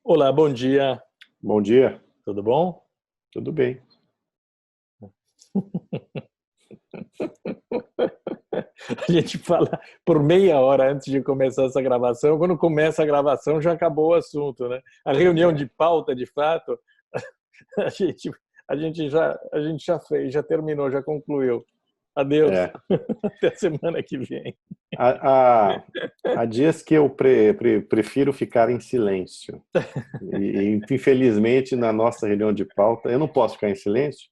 Olá, bom dia. Bom dia, Tudo bom? tudo bem. A gente fala por meia hora antes de começar essa gravação. Quando começa a gravação, já acabou o assunto, né? A reunião de É, pauta, de fato, a gente, a gente já fez, já terminou, já concluiu. Adeus. é. Até a semana que vem. Há, há, há dias que eu prefiro ficar em silêncio. Infelizmente, na nossa reunião de pauta, eu não posso ficar em silêncio,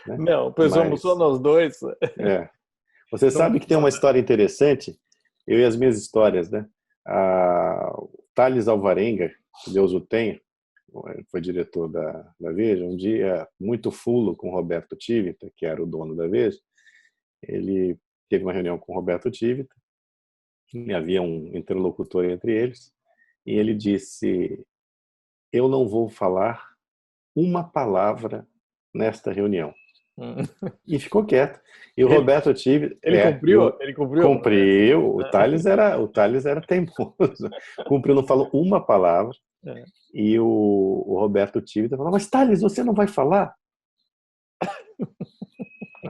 né? Não, pois somos só Mas, nós dois. é. Você Não sabe que tem uma importa. história interessante, eu e as minhas histórias, né? O Thales Alvarenga, que Deus o tenha, foi diretor da Veja, um dia, muito fulo com Roberto Tivita, que era o dono da Veja, ele teve uma reunião com Roberto Tivita, e havia um interlocutor entre eles, e ele disse: eu não vou falar uma palavra nesta reunião. Hum. E ficou quieto. E o Ele, Roberto Tivita, ele cumpriu? Ele cumpriu a promessa? cumpriu, o Thales era teimoso, cumpriu, não falou uma palavra, É. e o Roberto Tivita falou: mas Thales, você não vai falar?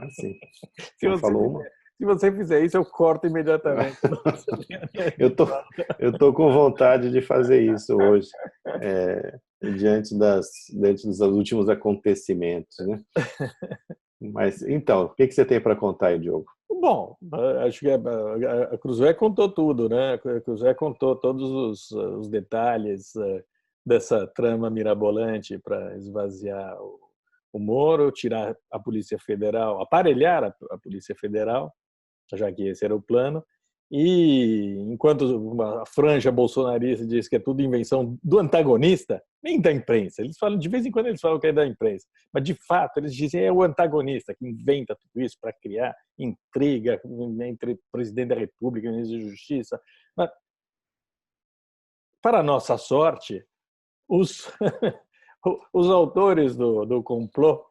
Assim, Se não você falou uma. fizer, se você fizer isso, eu corto imediatamente. Eu tô, eu tô com vontade de fazer isso hoje, diante dos últimos acontecimentos, né? Mas então, o que você tem para contar aí, Diogo? Bom, acho que a Cruzoé contou tudo, né? A Cruzoé contou todos os detalhes dessa trama mirabolante para esvaziar o Moro, tirar a Polícia Federal, aparelhar a Polícia Federal, já que esse era o plano. E enquanto a franja bolsonarista diz que é tudo invenção do antagonista, nem da imprensa. Eles falam, de vez em quando eles falam que é da imprensa, mas de fato eles dizem que é o antagonista que inventa tudo isso para criar intriga entre o presidente da República e o ministro da Justiça. Mas, para nossa sorte, os, os autores do complô,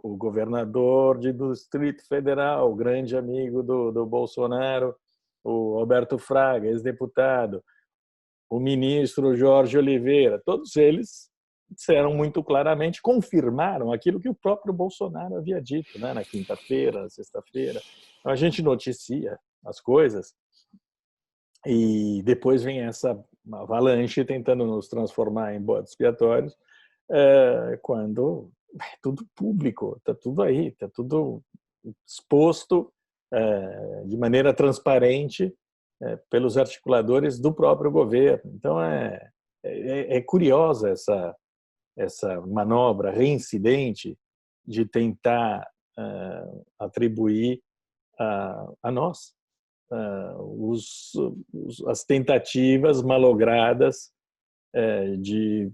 o governador do Distrito Federal, o grande amigo do Bolsonaro, o Alberto Fraga, ex-deputado, o ministro Jorge Oliveira, todos eles disseram muito claramente, confirmaram aquilo que o próprio Bolsonaro havia dito, né, na quinta-feira, na sexta-feira. A gente noticia as coisas e depois vem essa avalanche tentando nos transformar em bodes expiatórios, quando é tudo público, está tudo aí, está tudo exposto de maneira transparente pelos articuladores do próprio governo. Então é curiosa essa manobra reincidente de tentar atribuir a nós as tentativas malogradas de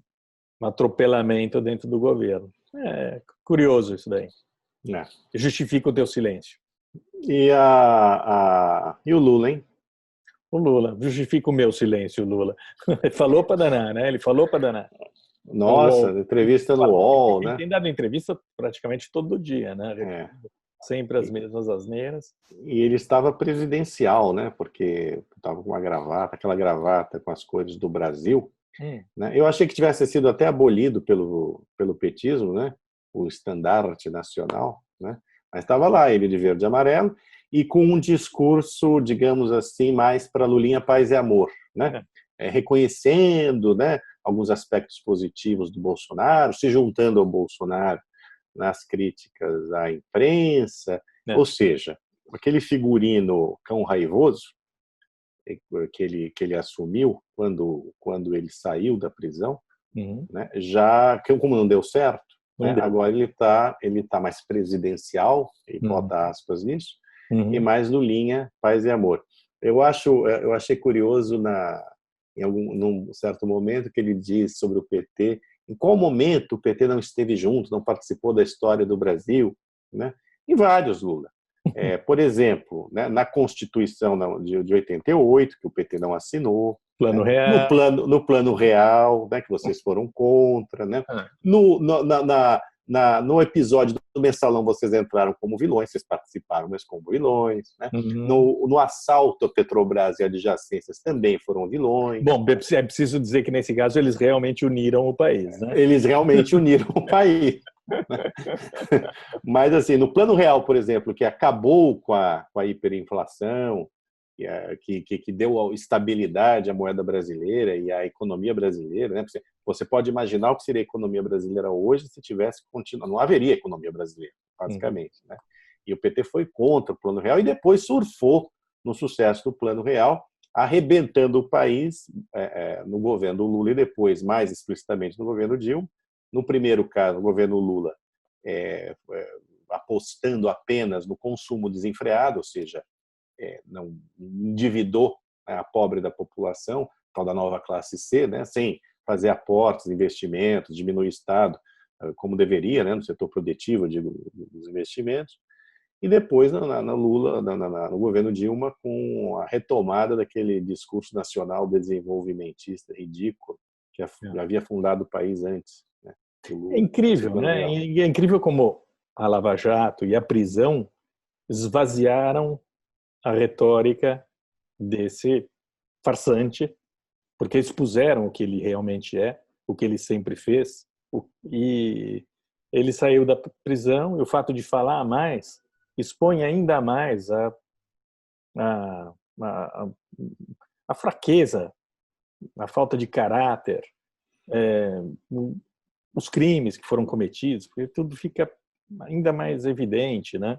atropelamento dentro do governo. É curioso isso daí. É. Justifica o teu silêncio. E o Lula, hein? O Lula, justifica o meu silêncio, o Lula. Falou para danar, né? Ele falou para danar. No Nossa, UOL. entrevista no UOL, Ele né? tem dado entrevista praticamente todo dia, né? É. Sempre as E, mesmas asneiras. e ele estava presidencial, né? Porque estava com uma gravata, aquela gravata com as cores do Brasil, Hum. né? Eu achei que tivesse sido até abolido pelo petismo, né? O estandarte nacional, né? Mas estava lá ele de verde e amarelo e com um discurso, digamos assim, mais para Lulinha paz e amor, né? É, Reconhecendo, né, alguns aspectos positivos do Bolsonaro, se juntando ao Bolsonaro nas críticas à imprensa, é. ou seja, aquele figurino cão raivoso que ele assumiu quando ele saiu da prisão, Uhum. né, já que como não deu certo, Não né, deu. agora ele tá mais presidencial, e Uhum. bota aspas nisso, e Uhum. mais no linha paz e amor. Eu achei curioso num certo momento que ele diz sobre o PT, em qual momento o PT não esteve junto, não participou da história do Brasil, né? Em vários, Lula. Por exemplo, né, na Constituição de 88, que o PT não assinou, Plano né, no real. plano, no plano real, né, que vocês foram contra, né, Ah. no, no, na, na, No episódio do Mensalão, vocês entraram como vilões, vocês participaram, mas como vilões. Né? No assalto à Petrobras e adjacências também foram vilões. Bom, é preciso dizer que, nesse caso, eles realmente uniram o país. Né? Eles realmente uniram o país. Mas, assim, no plano real, por exemplo, que acabou com a hiperinflação, que deu estabilidade à moeda brasileira e à economia brasileira, né? Você pode imaginar o que seria a economia brasileira hoje se tivesse continuado. Não haveria economia brasileira, basicamente. Né? E o PT foi contra o Plano Real e depois surfou no sucesso do Plano Real, arrebentando o país no governo Lula e depois, mais explicitamente, no governo Dilma. No primeiro caso, o governo Lula apostando apenas no consumo desenfreado, ou seja, não endividou a pobre da população, tal da nova classe C, né, sem fazer aportes, investimentos, diminuir o Estado, como deveria, né, no setor produtivo, digo, dos investimentos. E depois, no governo Dilma, com a retomada daquele discurso nacional desenvolvimentista ridículo que já havia fundado o país antes. Né, é incrível, né? E é incrível como a Lava Jato e a prisão esvaziaram a retórica desse farsante, porque expuseram o que ele realmente é, o que ele sempre fez, e ele saiu da prisão, e o fato de falar mais expõe ainda mais a, a, a fraqueza, a falta de caráter, os crimes que foram cometidos, porque tudo fica ainda mais evidente, né?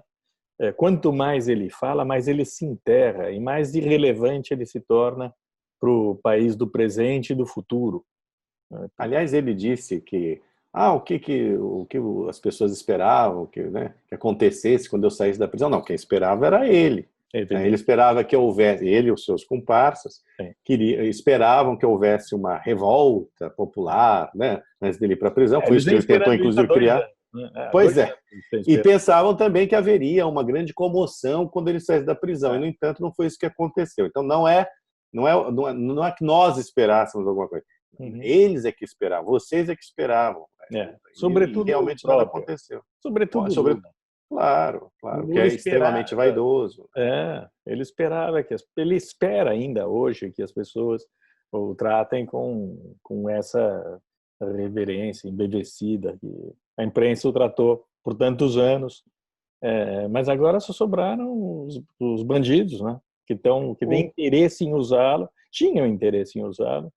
Quanto mais ele fala, mais ele se enterra e mais irrelevante ele se torna para o país do presente e do futuro. Aliás, ele disse que o que as pessoas esperavam né, que acontecesse quando eu saísse da prisão. Não, quem esperava era ele. Ele esperava que houvesse, ele e os seus comparsas, esperavam que houvesse uma revolta popular, né, antes dele ir para a prisão. Foi isso que ele tentou, inclusive, criar. Pois é. E pensavam também que haveria uma grande comoção quando ele saísse da prisão. E, no entanto, não foi isso que aconteceu. Então, não é que nós esperássemos alguma coisa. Eles é que esperavam, vocês é que esperavam. Sobretudo, e realmente nada aconteceu. Sobretudo, Claro, que é extremamente vaidoso. Ele espera ainda hoje que as pessoas o tratem com essa reverência embevecida que a imprensa o tratou por tantos anos. Mas agora só sobraram os bandidos, né? Que têm interesse em usá-lo, tinham interesse em usá-lo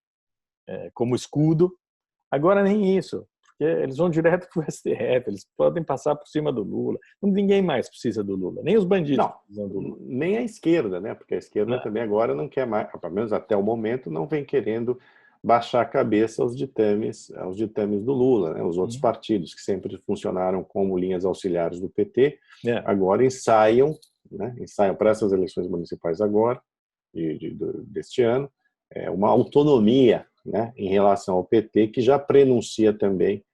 como escudo. Agora nem isso, porque eles vão direto para o STF, eles podem passar por cima do Lula. Ninguém mais precisa do Lula, nem os bandidos precisam do Lula. Nem a esquerda, né? Porque a esquerda também agora não quer mais, pelo menos até o momento, não vem querendo baixar a cabeça aos ditames do Lula. Né? Os outros partidos, que sempre funcionaram como linhas auxiliares do PT, agora ensaiam para essas eleições municipais agora, deste ano, uma autonomia, né, em relação ao PT, que já prenuncia também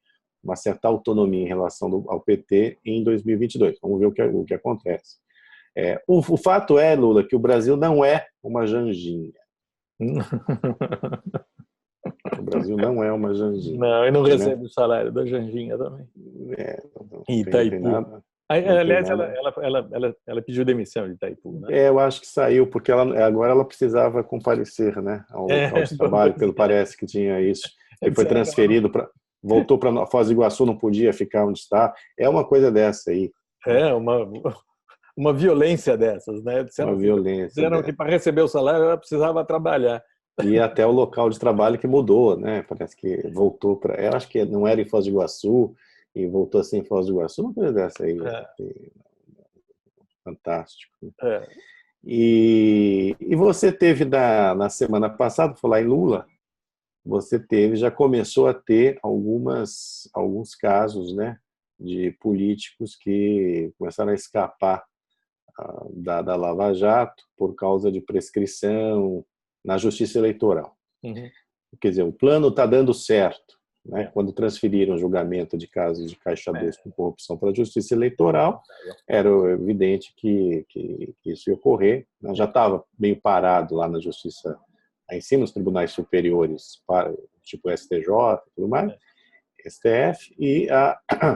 uma certa autonomia em relação ao PT em 2022. Vamos ver o que acontece. O fato é, Lula, que o Brasil não é uma janjinha. O Brasil não é uma janjinha. Não, e não recebe o salário da janjinha também. Em Itaipu. Aliás, ela pediu demissão de Itaipu, né? Eu acho que saiu, porque agora ela precisava comparecer, né, ao local de trabalho, pelo parece que tinha isso. Ele foi transferido, voltou para Foz do Iguaçu, não podia ficar onde está. É uma coisa dessa aí. Uma violência dessas, né? Disseram que para receber o salário ela precisava trabalhar. E até o local de trabalho que mudou, né? Parece que voltou para... Eu acho que não era em Foz do Iguaçu e voltou assim em Foz do Iguaçu, uma coisa dessa aí. Fantástico. E você teve na semana passada, falar em Lula, já começou a ter alguns casos, né, de políticos que começaram a escapar da Lava Jato por causa de prescrição na Justiça Eleitoral. Quer dizer, o plano está dando certo, né? Quando transferiram o julgamento de casos de Caixa 2 com corrupção para a Justiça Eleitoral, era evidente que isso ia ocorrer. Já estava meio parado lá na Justiça, lá em cima, nos tribunais superiores, tipo STJ e tudo mais. STF, e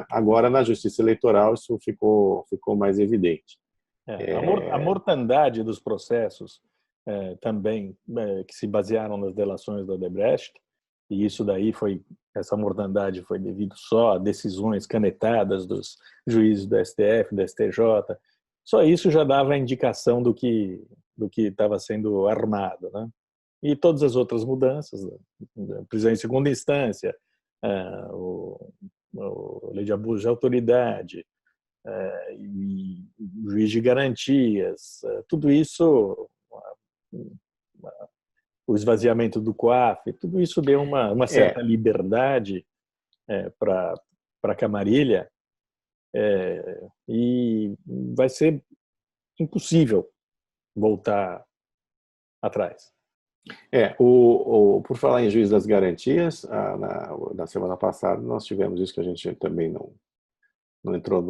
agora na Justiça Eleitoral isso ficou mais evidente. A mortandade dos processos também, que se basearam nas delações da Odebrecht, e isso daí essa mortandade foi devido só a decisões canetadas dos juízes do STF, do STJ. Só isso já dava a indicação do que estava sendo armado, né? E todas as outras mudanças, prisão em segunda instância, lei de abuso de autoridade, e juiz de garantias, tudo isso, o esvaziamento do COAF, tudo isso deu uma certa liberdade para a Camarilha, e vai ser impossível voltar atrás. Por falar em juiz das garantias, na semana passada nós tivemos isso que a gente também não entrou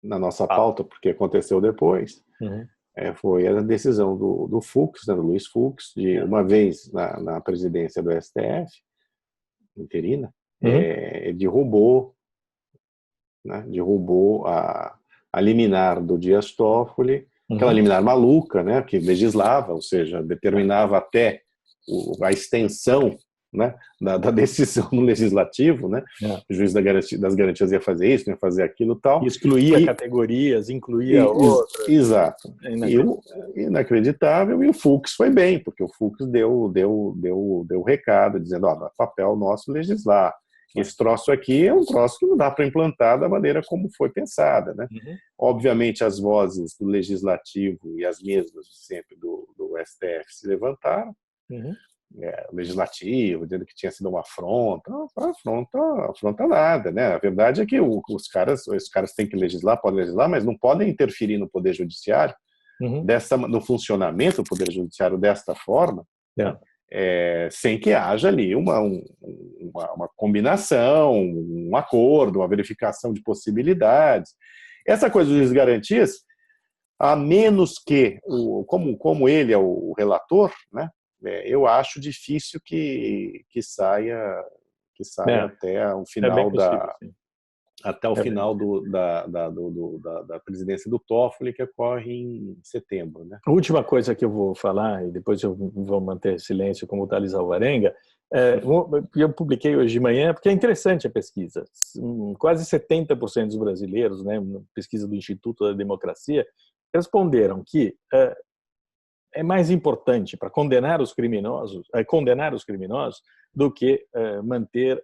na nossa pauta, porque aconteceu depois. Uhum. Foi a decisão do Fux, né, do Luiz Fux, de uma vez na presidência do STF, interina, derrubou a liminar do Dias Toffoli, aquela liminar maluca, né, que legislava, ou seja, determinava até a extensão, né, da decisão no legislativo, né? O juiz das garantias ia fazer isso, ia fazer aquilo, tal. Excluía categorias, incluía outras. Exato. Inacreditável. E o Fux foi bem, porque o Fux deu recado, dizendo: é papel nosso legislar. Esse troço aqui é um troço que não dá para implantar da maneira como foi pensada, né? Obviamente, as vozes do legislativo e as mesmas sempre do STF se levantaram. O legislativo, dizendo que tinha sido uma afronta. Não, afronta nada, né? A verdade é que os caras têm que legislar, podem legislar, mas não podem interferir no Poder Judiciário, no funcionamento do Poder Judiciário desta forma, sem que haja ali uma combinação, um acordo, uma verificação de possibilidades. Essa coisa dos garantias, a menos que, como ele é o relator, né? Eu acho difícil que saia até o final da presidência do Toffoli, que ocorre em setembro, né? A última coisa que eu vou falar, e depois eu vou manter silêncio como o Thales Alvarenga, eu publiquei hoje de manhã, porque é interessante a pesquisa. Quase 70% dos brasileiros, né, pesquisa do Instituto da Democracia, responderam que é mais importante para condenar os criminosos do que manter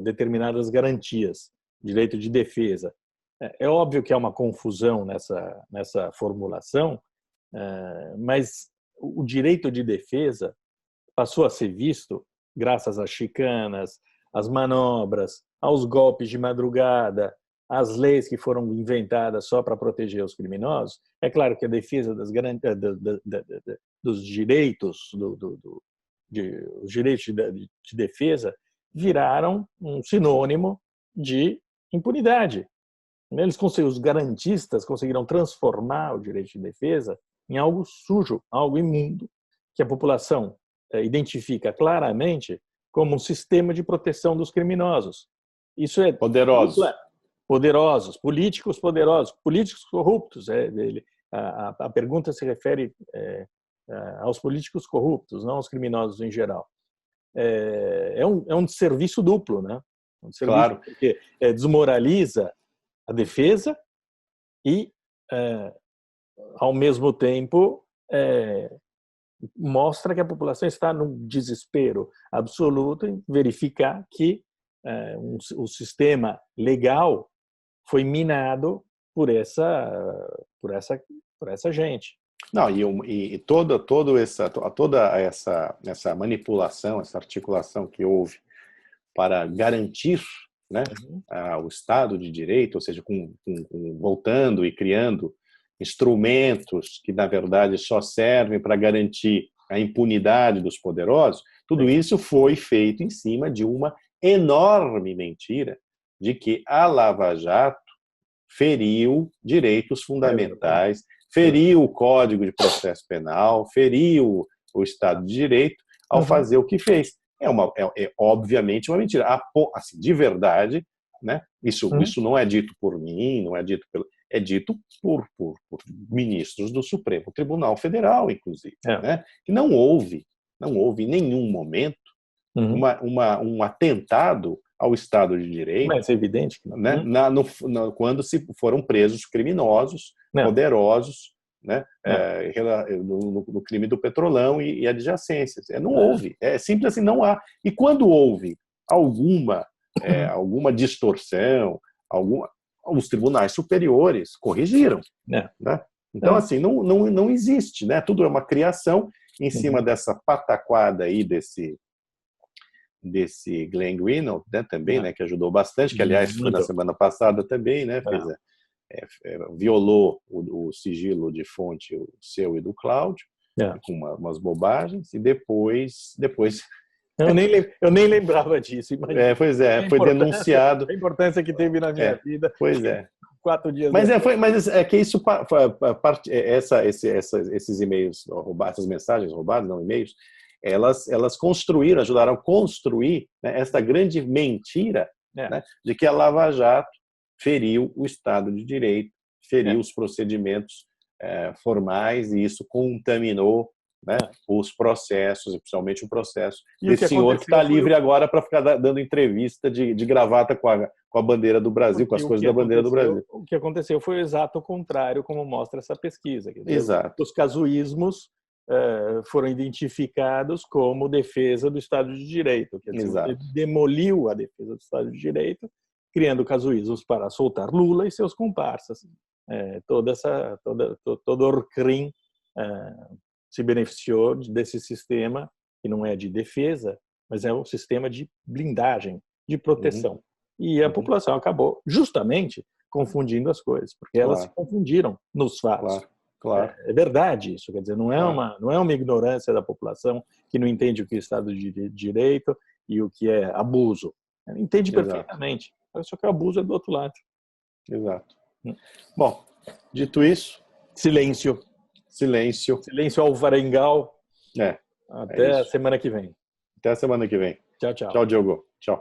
determinadas garantias, direito de defesa. É óbvio que há uma confusão nessa formulação, mas o direito de defesa passou a ser visto graças às chicanas, às manobras, aos golpes de madrugada, às leis que foram inventadas só para proteger os criminosos. É claro que a defesa dos direitos, os direitos de defesa viraram um sinônimo de impunidade. Os garantistas conseguiram transformar o direito de defesa em algo sujo, algo imundo, que a população identifica claramente como um sistema de proteção dos criminosos. Isso é poderosos, políticos corruptos. A pergunta se refere aos políticos corruptos, não aos criminosos em geral. É um serviço duplo, né? Claro. Porque desmoraliza a defesa e, ao mesmo tempo, mostra que a população está num desespero absoluto em verificar que o sistema legal foi minado por essa gente. Não, e toda essa manipulação, essa articulação que houve para garantir, né, o Estado de Direito, ou seja, voltando e criando instrumentos que, na verdade, só servem para garantir a impunidade dos poderosos, tudo isso foi feito em cima de uma enorme mentira de que a Lava Jato feriu direitos fundamentais, feriu o Código de Processo Penal, feriu o Estado de Direito ao fazer o que fez. obviamente uma mentira. Assim, de verdade, né? Isso não é dito por mim, não é dito é dito por ministros do Supremo Tribunal Federal, inclusive, né? Que não houve em nenhum momento um atentado ao Estado de Direito, mas é evidente que não. Né? Quando foram presos criminosos, poderosos, né? No crime do Petrolão e adjacências. Não houve. É simples assim, não há. E quando houve alguma distorção, os tribunais superiores corrigiram. Né? Então, assim, não existe. Né? Tudo é uma criação em cima dessa pataquada aí desse Glenn Greenwald, né, também, né, que ajudou bastante, que aliás foi na semana passada também, né, violou o sigilo de fonte, o seu e do Cláudio, com umas bobagens, e depois eu nem lembrava disso. Imagina. Pois foi denunciado. A importância que teve na minha vida. Pois é. 4 dias mas é que isso, esses e-mails roubados, essas mensagens roubadas, não e-mails, elas ajudaram a construir, né, essa grande mentira, né, de que a Lava Jato feriu o Estado de Direito, feriu os procedimentos formais, e isso contaminou, né, os processos, principalmente o processo desse senhor que está livre agora para ficar dando entrevista de gravata com a bandeira do Brasil, com as coisas da bandeira do Brasil. O que aconteceu foi o exato contrário, como mostra essa pesquisa. Quer dizer, exato. Os casuísmos foram identificados como defesa do Estado de Direito. Quer dizer, ele demoliu a defesa do Estado de Direito, criando casuísmos para soltar Lula e seus comparsas. Todo Orcrim se beneficiou desse sistema, que não é de defesa, mas é um sistema de blindagem, de proteção. E a população acabou justamente confundindo as coisas, porque elas se confundiram nos fatos. Claro. É verdade isso, quer dizer, não é uma ignorância da população que não entende o que é Estado de Direito e o que é abuso. Ela entende perfeitamente, só que o abuso é do outro lado. Exato. Bom, dito isso... Silêncio alvarengal. Até a semana que vem. Até a semana que vem. Tchau, tchau. Tchau, Diogo. Tchau.